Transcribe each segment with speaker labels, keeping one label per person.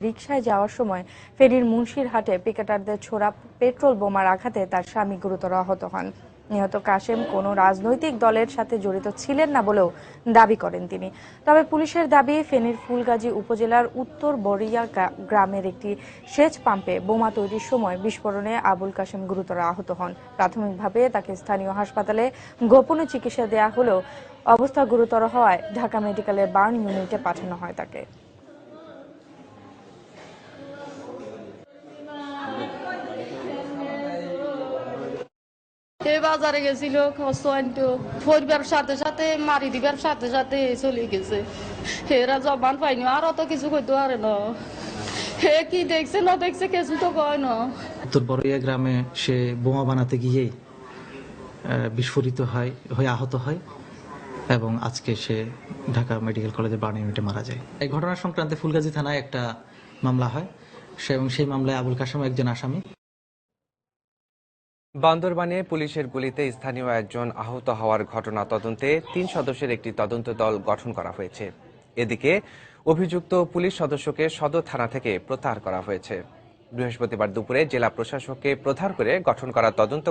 Speaker 1: রিকশায় যাওয়ার সময় ফেনীর মুন্সিরহাটে পিকেটারদের ছোড়া পেট্রোল বোমার আঘাতে তার স্বামী গুরুতর আহত হন। নিহত কাশেম কোনো রাজনৈতিক দলের সাথে জড়িত ছিলেন না বলেও দাবি করেন তিনি। তবে পুলিশের দাবি, ফেনীর ফুলগাজী উপজেলার উত্তর বরিয়া গ্রামের একটি সেচ পাম্পে বোমা তৈরির সময় বিস্ফোরণে আবুল কাশেম গুরুতর আহত হন। প্রাথমিকভাবে তাকে স্থানীয় হাসপাতালে গোপনে চিকিৎসা দেওয়া হলেও অবস্থা গুরুতর হওয়ায় ঢাকা মেডিকেলের বার্ন ইউনিটে পাঠানো হয় তাকে।
Speaker 2: বাজারে গেছিল খরচ আনতো, পরিবার সাথে সাথে মারি দিবার সাথে সাথে চলে গেছে। হেরা জবান পাইনি, আর অত কিছু করতে পারে না। হে কি দেখছে না দেখছে কিছু তো কয় না।
Speaker 3: উত্তর বড়িয়া গ্রামে সে বোমা বানাতে গিয়ে বিস্ফোরিত হয়ে আহত হয় এবং আজকে সে ঢাকা মেডিকেল কলেজের বার্ন ইউনিটে মারা যায়। এই ঘটনা সংক্রান্তে ফুলগাজী থানায় একটা মামলা হয় এবং সেই মামলায় আবুল কাশেম একজন আসামি।
Speaker 4: বান্দরবানে পুলিশের গুলিতে স্থানীয় একজন আহত হওয়ার ঘটনা তদন্তে ৩ সদস্যের একটি তদন্ত দল গঠন করা হয়েছে। এদিকে অভিযুক্ত পুলিশ সদস্যকে সদর থানা থেকে প্রত্যাহার করা হয়েছে। বৃহস্পতিবার দুপুরে জেলা প্রশাসককে প্রত্যাহার করে গঠন করা তদন্ত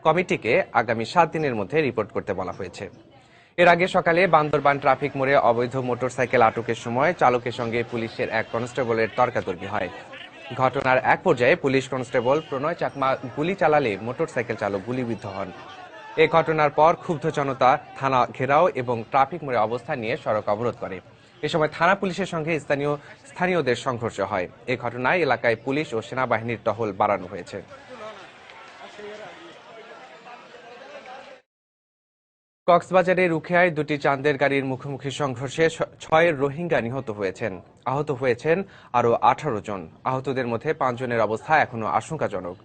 Speaker 4: কমিটিকে আগামী 7 দিনের মধ্যে রিপোর্ট করতে বলা হয়েছে। এর আগে সকালে বান্দরবান ট্রাফিক মোড়ে অবৈধ মোটরসাইকেল আটকের সময় চালকের সঙ্গে পুলিশের এক কনস্টেবলের তর্কাতর্কি হয়। ঘটনার এক পর্যায়ে পুলিশ কনস্টেবল প্রণয় চাকমা গুলি চালালে মোটরসাইকেল চালক গুলিবিদ্ধ হন। এই ঘটনার পর ক্ষুব্ধ জনতা থানা ঘেরাও এবং ট্রাফিক মোড়ে অবস্থান নিয়ে সড়ক অবরোধ করে। এ সময় থানা পুলিশের সঙ্গে স্থানীয়দের সংঘর্ষ হয়। এই ঘটনায় এলাকায় পুলিশ ও সেনাবাহিনীর টহল বাড়ানো হয়েছে। কক্সবাজারের উখিয়ায় দুটি চাঁদের গাড়ির মুখোমুখি সংঘর্ষে 6 রোহিঙ্গা নিহত হয়েছেন। আহত হয়েছেন আরও 18 জন। আহতদের মধ্যে 5 জনের অবস্থা এখনো আশঙ্কাজনক।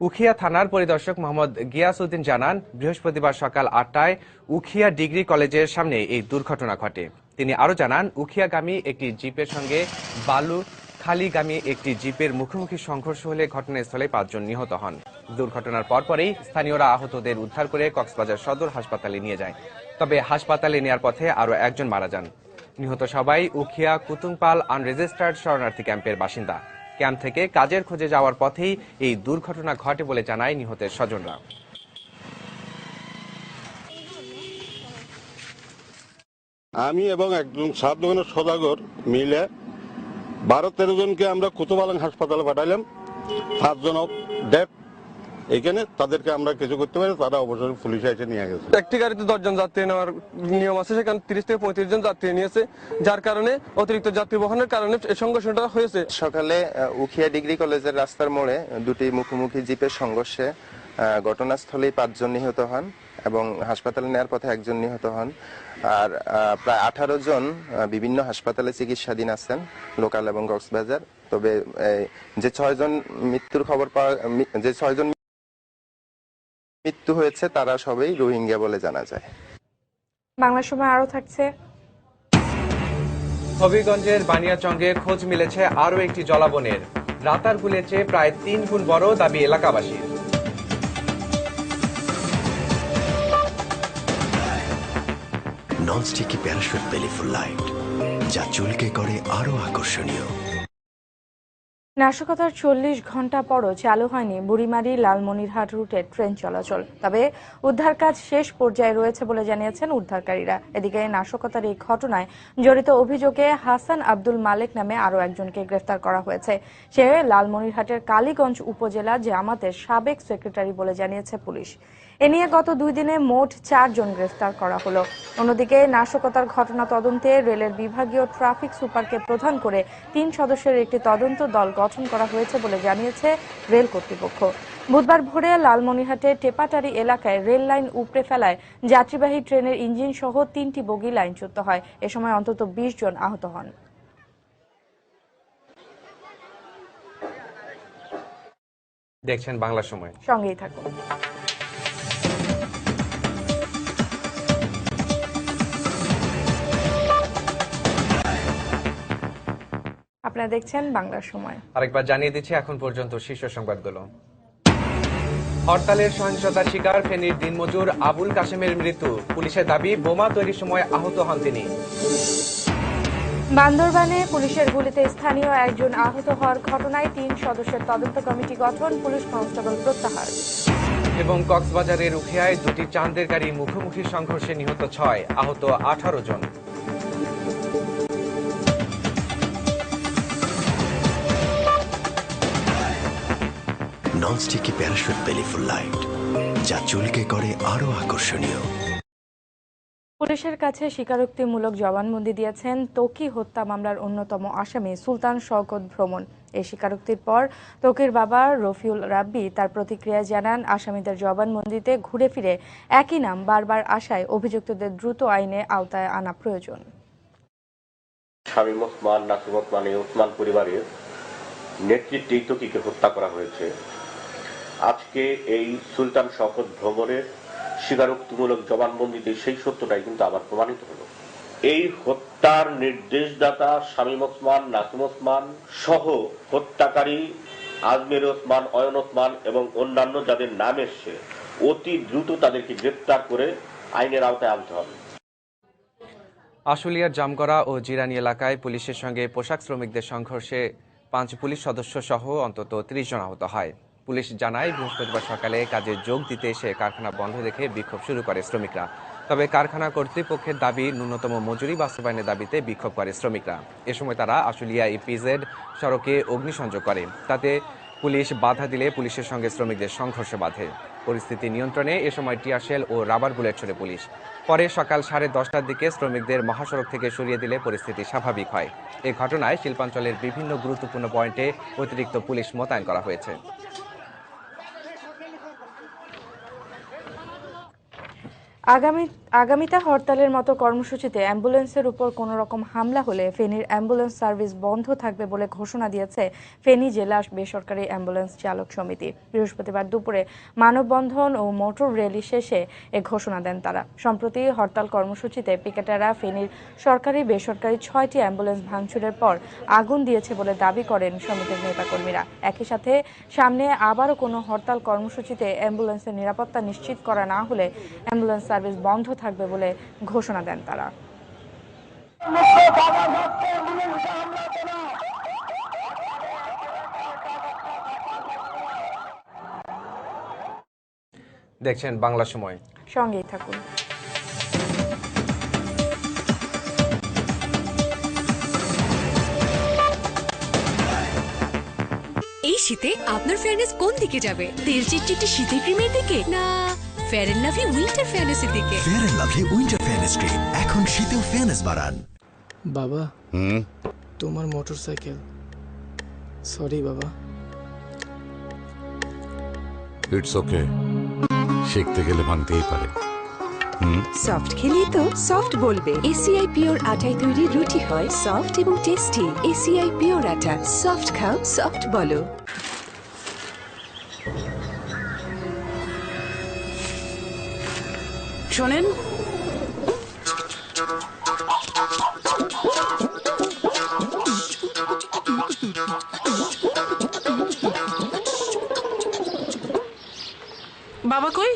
Speaker 4: উখিয়া থানার পরিদর্শক মোহাম্মদ গিয়াস উদ্দিন জানান, বৃহস্পতিবার সকাল 8টায় উখিয়া ডিগ্রি কলেজের সামনে এই দুর্ঘটনা ঘটে। তিনি আরও জানান, উখিয়াগামী একটি জিপের সঙ্গে বালুখালীগামী একটি জিপের মুখোমুখি সংঘর্ষ হলে ঘটনাস্থলে 5 জন নিহত হন। দুর্ঘটনার পরপরই স্থানীয়রা আহতদের উদ্ধার করে কক্সবাজার সদর হাসপাতালে নিয়ে যায়। তবে হাসপাতালে নেওয়ার পথে আরও একজন মারা যান। নিহত সবাই উখিয়া কুতুংপাল আনরেজিস্টার্ড শরণার্থী ক্যাম্পের বাসিন্দা। ক্যাম্প থেকে কাজের খোঁজে যাওয়ার পথেই এই দুর্ঘটনা ঘটে বলে জানায় নিহতের স্বজনরা।
Speaker 5: আমি এবং একজন সাত দোকানের সদাগর মিলে 12-13 জনকে আমরা কুতুবালাং হাসপাতালে পাঠাইলাম। 5 জন ডেথ। এখানে তাদেরকে আমরা কিছু করতে পারি, তারা অবশ্যই পুলিশে এসে নিয়ে গেছে।
Speaker 6: একটি গাড়িতে 10 জন যাত্রী নেওয়ার নিয়ম আছে, সেখানে 30 থেকে 35 জন যাত্রী নিয়েছে, যার কারণে অতিরিক্ত যাত্রী বহনের কারণে এই সংঘর্ষটা হয়েছে।
Speaker 7: সকালে উখিয়া ডিগ্রি কলেজের রাস্তার মোড়ে দুটি মুখোমুখি জিপের সংঘর্ষে ঘটনাস্থলেই 5 জন নিহত হন এবং হাসপাতালে নেওয়ার পথে 1 জন নিহত হন। আর প্রায় 18 জন বিভিন্ন হাসপাতালে চিকিৎসাধীন আছেন, লোকাল এবং কক্সবাজার। তবে যে 6 জন মৃত্যুর খবর যে 6 জন মৃত্যু হয়েছে তারা সবাই রোহিঙ্গা বলে জানা যায়।
Speaker 1: বাংলা সময় আরো থাকছে।
Speaker 4: হবিগঞ্জের বানিয়াচঙ্গে খোঁজ মিলেছে আরও একটি জলাবনের। রাতার গুলের চেয়ে প্রায় 3 গুণ বড়, দাবি এলাকাবাসীর।
Speaker 8: ননস্টিকি প্যারাশুট বেলি ফুল লাইট, যা চুলকে করে আরো আকর্ষণীয়।
Speaker 1: নাশকতার 40 ঘন্টা পরও চালু হয়নি বুড়িমারি লালমনিরহাট রুটে ট্রেন চলাচল। তবে উদ্ধার কাজ শেষ পর্যায়ে রয়েছে বলে জানিয়েছেন উদ্ধারকারীরা। এদিকে নাশকতার এই ঘটনায় জড়িত অভিযোগে হাসান আব্দুল মালেক নামে আরও একজনকে গ্রেফতার করা হয়েছে। সে লালমনিরহাটের কালীগঞ্জ উপজেলা জামাতের সাবেক সেক্রেটারি বলে জানিয়েছে পুলিশ। এ নিয়ে গত 2 দিনে মোট 4 জন গ্রেফতার করা হলো। অন্যদিকে নাশকতার ঘটনা তদন্তে রেলের বিভাগীয় ট্রাফিক সুপারকে প্রধান করে 3 সদস্যের একটি তদন্ত দল গঠন করা হয়েছে বলে জানিয়েছে রেল কর্তৃপক্ষ। বুধবার ভোরে লালমনিরহাটে টেপাটারি এলাকায় রেল লাইন উপড়ে ফেলায় যাত্রীবাহী ট্রেনের ইঞ্জিন সহ 3টি বগি লাইনচ্যুত হয়। এ সময় অন্তত 20 জন আহত হন।
Speaker 4: দেখছেন বাংলা সময়,
Speaker 1: সঙ্গেই থাকুন। আপনারা দেখছেন বাংলা সময়।
Speaker 4: আরেকবার জানিয়ে দিচ্ছি এখন পর্যন্ত শীর্ষ সংবাদগুলো। হরতালের সহিংসতার শিকার ফেনীর দিনমজুর আবুল কাশেমের মৃত্যু। পুলিশের দাবি, বোমা তৈরির সময় আহত হন তিনি।
Speaker 1: বান্দরবানে পুলিশের গুলিতে স্থানীয় একজন আহত হওয়ার ঘটনায় 3 সদস্যের তদন্ত কমিটি গঠন, পুলিশ কনস্টেবল প্রত্যাহার।
Speaker 4: এবং কক্সবাজারের উখিয়ায় দুটি চাঁদের গাড়ি মুখোমুখি সংঘর্ষে নিহত 6, আহত 18 জন।
Speaker 8: ননস্টিকি প্যারাশুট বেলিফুল লাইট, যা চুলকে করে আরো আকর্ষণীয়।
Speaker 1: পুলিশের কাছে স্বীকারোক্তিমূলক জবানবন্দি দিয়েছেন ত্বকী হত্যা মামলার অন্যতম আসামি সুলতান শওকত ভ্রমণ। এই স্বীকারোক্তির পর ত্বকীর বাবা রফিউল রাব্বি তার প্রতিক্রিয়ায় জানান, আসামিদের জবানবন্দিতে ঘুরে ফিরে একই নাম বারবার আসায় অভিযুক্তদের দ্রুত আইনে আওতায় আনা প্রয়োজন।
Speaker 9: শামীম ওসমান, নাসিম ওসমান, এই ওসমান পরিবারের নেতৃত্বেই ত্বকীকে হত্যা করা হয়েছে। আজকে এই সুলতান শওকত ভ্রমণের স্বীকারোক্তিমূলক জবানবন্দিতে সেই সত্যটাই কিন্তু আবার প্রমাণিত হলো। এই হত্যার নির্দেশদাতা শামীম ওসমান, নাসিম ওসমান সহ হত্যাকারী আজমের ওসমান, অয়ন ওসমান এবং অন্যান্য যাদের নাম এসছে, অতি দ্রুত তাদেরকে গ্রেপ্তার করে আইনের আওতায় আনতে হবে।
Speaker 4: আশুলিয়ার জামগড়া ও জিরানি এলাকায় পুলিশের সঙ্গে পোশাক শ্রমিকদের সংঘর্ষে 5 পুলিশ সদস্য সহ অন্তত 30 জন আহত হয়। পুলিশ জানায়, বৃহস্পতিবার সকালে কাজে যোগ দিতে এসে কারখানা বন্ধ দেখে বিক্ষোভ শুরু করে শ্রমিকরা। তবে কারখানা কর্তৃপক্ষের দাবি ন্যূনতম মজুরি বাস্তবায়নের দাবিতে বিক্ষোভ করে শ্রমিকরা। এ সময় তারা আশুলিয়া ইপিজেড সড়কে অগ্নিসংযোগ করে। তাতে পুলিশ বাধা দিলে পুলিশের সঙ্গে শ্রমিকদের সংঘর্ষ বাধে। পরিস্থিতি নিয়ন্ত্রণে এ সময় টিয়ারশেল ও রাবার বুলেট ছোড়ে পুলিশ। পরে সকাল 10:30টার দিকে শ্রমিকদের মহাসড়ক থেকে সরিয়ে দিলে পরিস্থিতি স্বাভাবিক হয়। এ ঘটনায় শিল্পাঞ্চলের বিভিন্ন গুরুত্বপূর্ণ পয়েন্টে অতিরিক্ত পুলিশ মোতায়েন করা হয়েছে।
Speaker 1: আগামীতে হরতালের মতো কর্মসূচিতে অ্যাম্বুলেন্সের উপর কোনো রকম হামলা হলে ফেনীর অ্যাম্বুলেন্স সার্ভিস বন্ধ থাকবে বলে ঘোষণা দিয়েছে ফেনী জেলা বেসরকারি অ্যাম্বুলেন্স চালক সমিতি। বৃহস্পতিবার দুপুরে মানববন্ধন ও মোটর র্যালি শেষে এ ঘোষণা দেন তারা। সম্প্রতি হরতাল কর্মসূচিতে পিকেটাররা ফেনীর সরকারি বেসরকারি 6টি অ্যাম্বুলেন্স ভাঙচুরের পর আগুন দিয়েছে বলে দাবি করেন সমিতির নেতাকর্মীরা। একই সাথে সামনে আবারও কোনো হরতাল কর্মসূচিতে অ্যাম্বুলেন্সের নিরাপত্তা নিশ্চিত করা না হলে অ্যাম্বুলেন্স সার্ভিস বন্ধ থাকবে বলে ঘোষণা দেন তারা।
Speaker 4: দেখছেন বাংলা সময়,
Speaker 1: সঙ্গেই থাকুন।
Speaker 10: এই শীতে আপনার ফেয়ারনেস কোন দিকে যাবে? তেল চিটচিটে শীতের ক্রিমের দিকে, না ফেয়ার এন্ড লাভলি উইন্টার ফেয়ারনেসের দিকে?
Speaker 8: Fair and Lovely winter fairness cream এখন শীতেও ফেয়ারনেস বাড়ান।
Speaker 11: বাবা, তোমার মোটরসাইকেল। সরি বাবা।
Speaker 12: ইটস ওকে, শিখতে গেলে ভাঙতেই পারে।
Speaker 10: সফট খেলেই তো সফট বলবে। এসিআই পিওর আটায় তৈরি রুটি হয় সফট এবং টেস্টি। এসিআই পিওর আটা, সফট খাও, সফট বলো। শোনেন, বাবা কই?